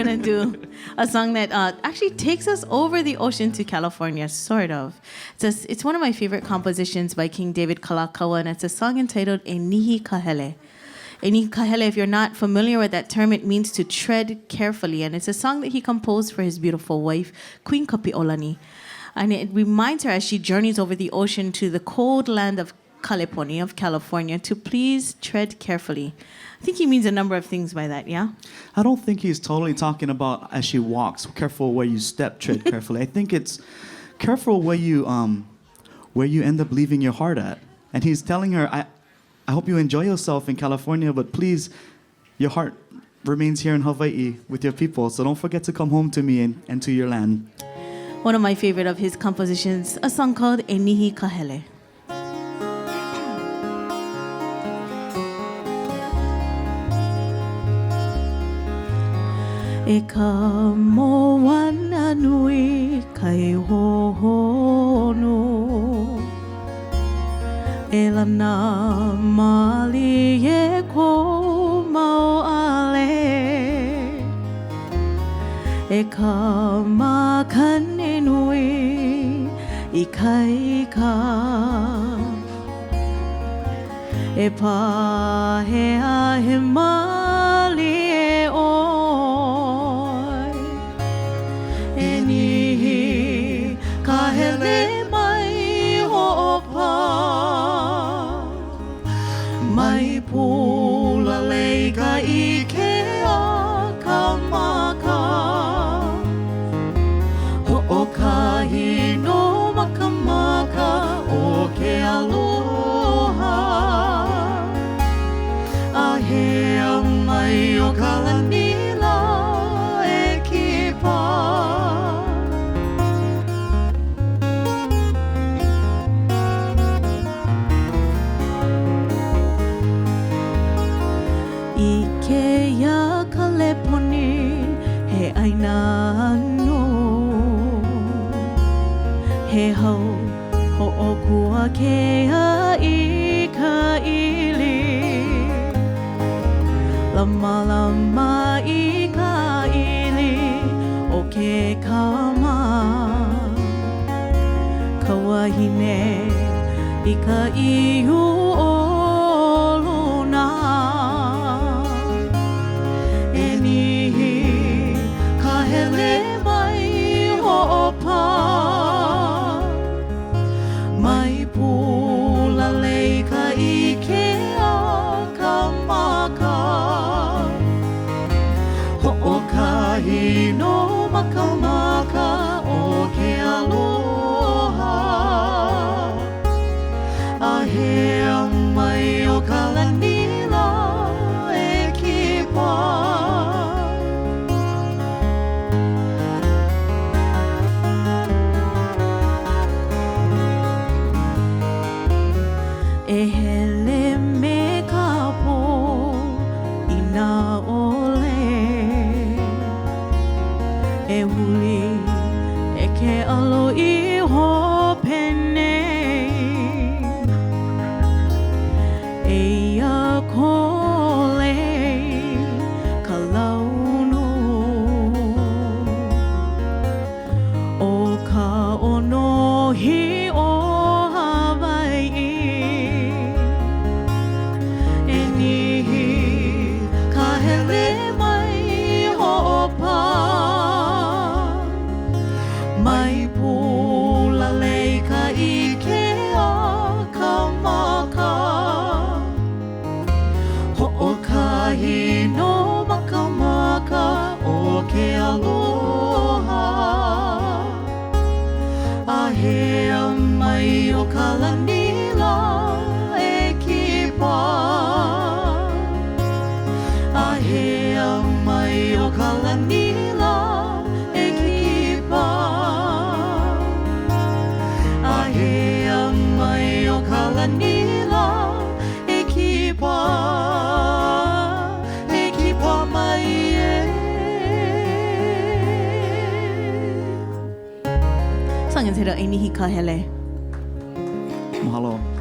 gonna do a song that actually takes us over the ocean to California, sort of. It's one of my favorite compositions by King David Kalakaua, and it's a song entitled E Nihi ka Hele. E Nihi ka Hele, if you're not familiar with that term, it means to tread carefully, and it's a song that he composed for his beautiful wife, Queen Kapi'olani. And it reminds her as she journeys over the ocean to the cold land of Kaleponi of California to please tread carefully. I think he means a number of things by that, yeah? I don't think he's totally talking about as she walks, careful where you step, tread carefully. I think it's careful where you end up leaving your heart at. And he's telling her, I hope you enjoy yourself in California, but please, your heart remains here in Hawaii with your people, so don't forget to come home to me and to your land. One of my favorite of his compositions, a song called E Nihi ka Hele. E ka moana nui kai hohonu E lana mali e ko mau ale E ka makane nui I kai ka E pahea he mali e o Ka hele mai ho'opa Mai pula leika I ke a ka maka Ho'okahi no makamaka o ke aloha A hea mai o ka lanila e kipa Aina no He hau ho'okua kea I ka ili Lama lama I ka ili O ke kama Kawahine I ka ihu o luna E nihi hele mai ho'opa Mai pula leika I ke a ka maka Ho'okahi no makamaka o ke aloha A hea mai o ka lanila e kipa E hele me ka po I nā ole E huli e ke alo I hopene E ia kole ka launu O ka onohi o Mai pula leika I ke a ka maka Ho'okahi no makamaka o ke aloha A hea mai o ka lanila e kipa A hea mai o ka lanila e kipa mai o ka lanila e kipa mai Song entitled E Nihi ka Hele. Mahalo.